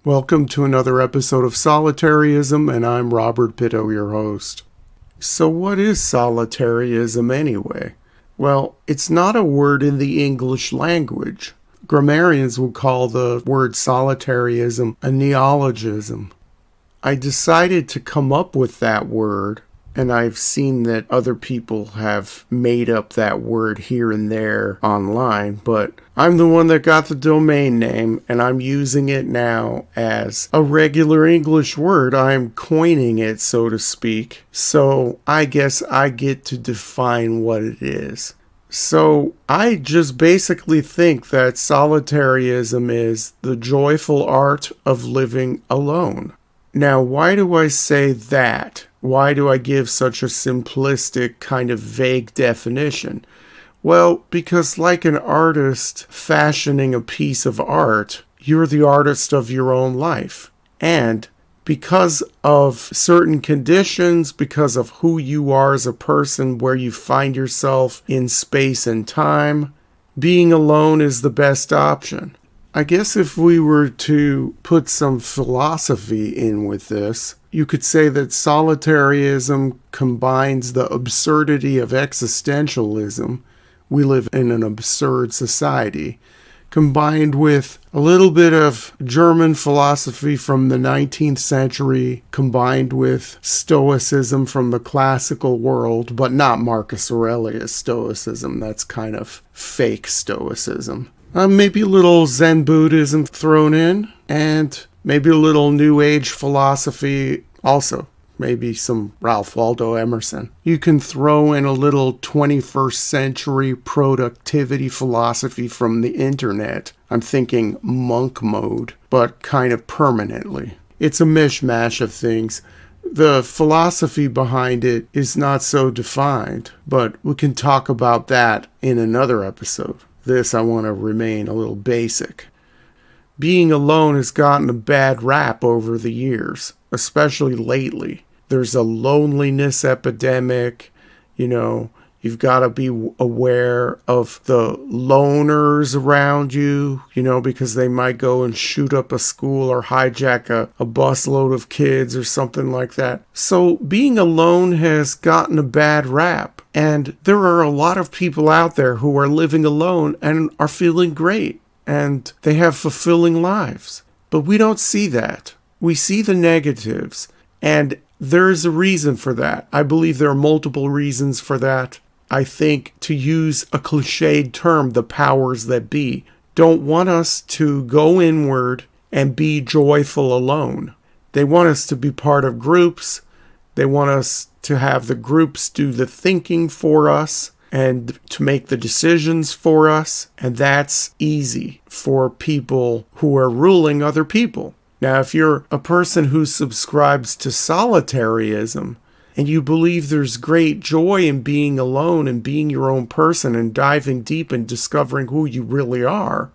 Welcome to another episode of Solitaryism, and I'm Robert Pitto, your host. So what is solitaryism anyway? Well, it's not a word in the English language. Grammarians would call the word solitaryism a neologism. I decided to come up with that word, and I've seen that other people have made up that word here and there online, but I'm the one that got the domain name, and I'm using it now as a regular English word. I'm coining it, so to speak. So I guess I get to define what it is. So I just basically think that solitaryism is the joyful art of living alone. Now, why do I say that? Why do I give such a simplistic, kind of vague definition? Well, because like an artist fashioning a piece of art, you're the artist of your own life. And because of certain conditions, because of who you are as a person, where you find yourself in space and time, being alone is the best option. I guess if we were to put some philosophy in with this, you could say that solitaryism combines the absurdity of existentialism. We live in an absurd society, combined with a little bit of German philosophy from the 19th century, combined with Stoicism from the classical world, but not Marcus Aurelius Stoicism. That's kind of fake Stoicism. Maybe a little Zen Buddhism thrown in, and maybe a little New Age philosophy also. Maybe some Ralph Waldo Emerson. You can throw in a little 21st century productivity philosophy from the internet. I'm thinking monk mode, but kind of permanently. It's a mishmash of things. The philosophy behind it is not so defined, but we can talk about that in another episode. This I want to remain a little basic. Being alone has gotten a bad rap over the years, especially lately. There's a loneliness epidemic. You've got to be aware of the loners around you, because they might go and shoot up a school or hijack a busload of kids or something like that. So being alone has gotten a bad rap. And there are a lot of people out there who are living alone and are feeling great. And they have fulfilling lives. But we don't see that. We see the negatives. And there is a reason for that. I believe there are multiple reasons for that. I think, to use a cliched term, the powers that be don't want us to go inward and be joyful alone. They want us to be part of groups. They want us to have the groups do the thinking for us and to make the decisions for us. And that's easy for people who are ruling other people. Now, if you're a person who subscribes to solitaryism and you believe there's great joy in being alone and being your own person and diving deep and discovering who you really are,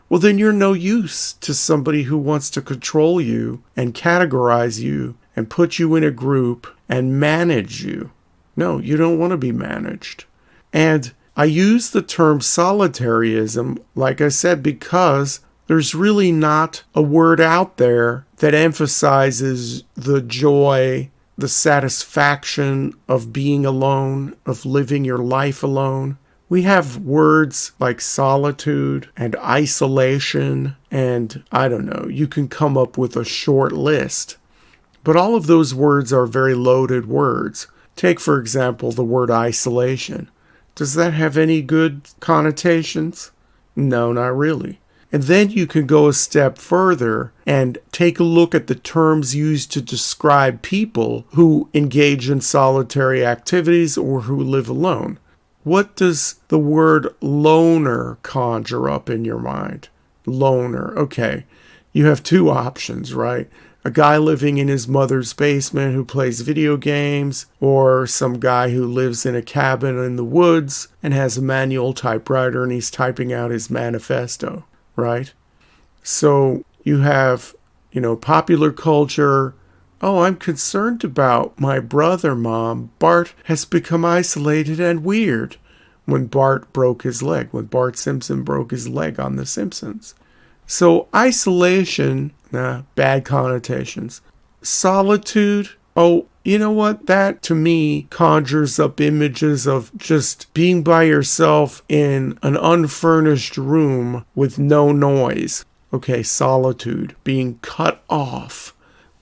well, then you're no use to somebody who wants to control you and categorize you and put you in a group and manage you. No, you don't want to be managed. And I use the term solitaryism, like I said, because there's really not a word out there that emphasizes the joy, the satisfaction of being alone, of living your life alone. We have words like solitude and isolation, and I don't know, you can come up with a short list. But all of those words are very loaded words. Take, for example, the word isolation. Does that have any good connotations? No, not really. And then you can go a step further and take a look at the terms used to describe people who engage in solitary activities or who live alone. What does the word loner conjure up in your mind? Loner. Okay, you have two options, right? A guy living in his mother's basement who plays video games, or some guy who lives in a cabin in the woods and has a manual typewriter and he's typing out his manifesto. Right? So you have, popular culture. Oh, I'm concerned about my brother, Mom. Bart has become isolated and weird. When Bart broke his leg, when Bart Simpson broke his leg on The Simpsons. So isolation, bad connotations. Solitude, oh, you know what? That to me conjures up images of just being by yourself in an unfurnished room with no noise. Okay, solitude, being cut off.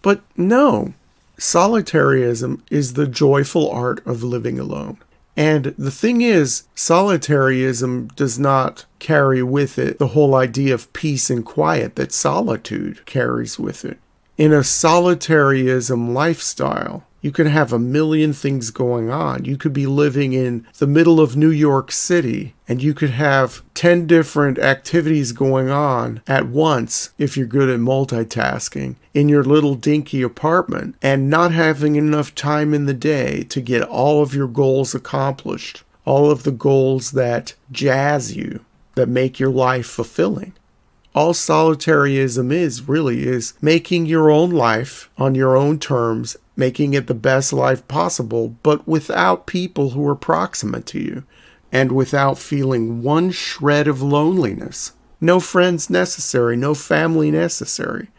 But no, solitaryism is the joyful art of living alone. And the thing is, solitaryism does not carry with it the whole idea of peace and quiet that solitude carries with it. In a solitaryism lifestyle, you can have a million things going on. You could be living in the middle of New York City, and you could have 10 different activities going on at once, if you're good at multitasking, in your little dinky apartment, and not having enough time in the day to get all of your goals accomplished, all of the goals that jazz you, that make your life fulfilling. All solitaryism is making your own life on your own terms, making it the best life possible, but without people who are proximate to you, and without feeling one shred of loneliness. No friends necessary, no family necessary.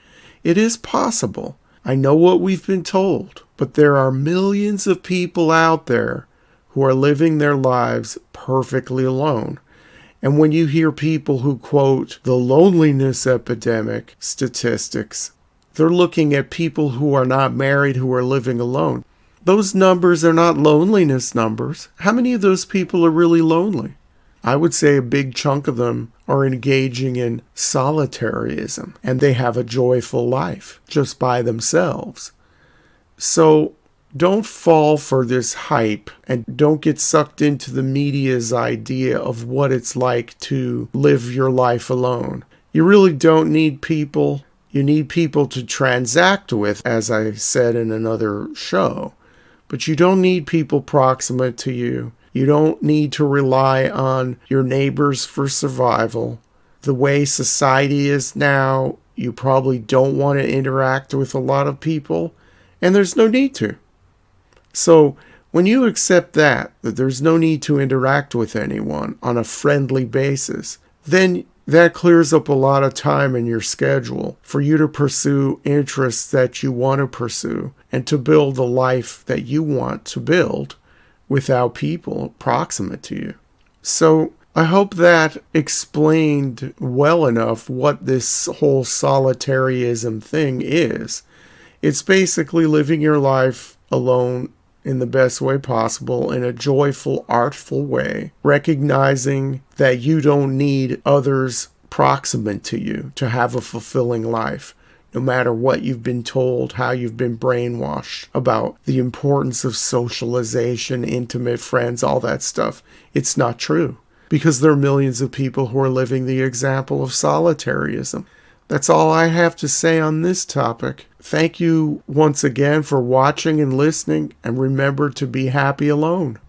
It is possible. I know what we've been told, but there are millions of people out there who are living their lives perfectly alone. And when you hear people who quote the loneliness epidemic statistics, they're looking at people who are not married, who are living alone. Those numbers are not loneliness numbers. How many of those people are really lonely? I would say a big chunk of them are engaging in solitaryism, and they have a joyful life just by themselves. So don't fall for this hype, and don't get sucked into the media's idea of what it's like to live your life alone. You really don't need people. You need people to transact with, as I said in another show. But you don't need people proximate to you. You don't need to rely on your neighbors for survival. The way society is now, you probably don't want to interact with a lot of people, and there's no need to. So when you accept that there's no need to interact with anyone on a friendly basis, then that clears up a lot of time in your schedule for you to pursue interests that you want to pursue and to build the life that you want to build without people proximate to you. So I hope that explained well enough what this whole solitaryism thing is. It's basically living your life alone in the best way possible, in a joyful, artful way, recognizing that you don't need others proximate to you to have a fulfilling life, no matter what you've been told, how you've been brainwashed about the importance of socialization, intimate friends, all that stuff. It's not true, because there are millions of people who are living the example of solitaryism. That's all I have to say on this topic. Thank you once again for watching and listening, and remember to be happy alone.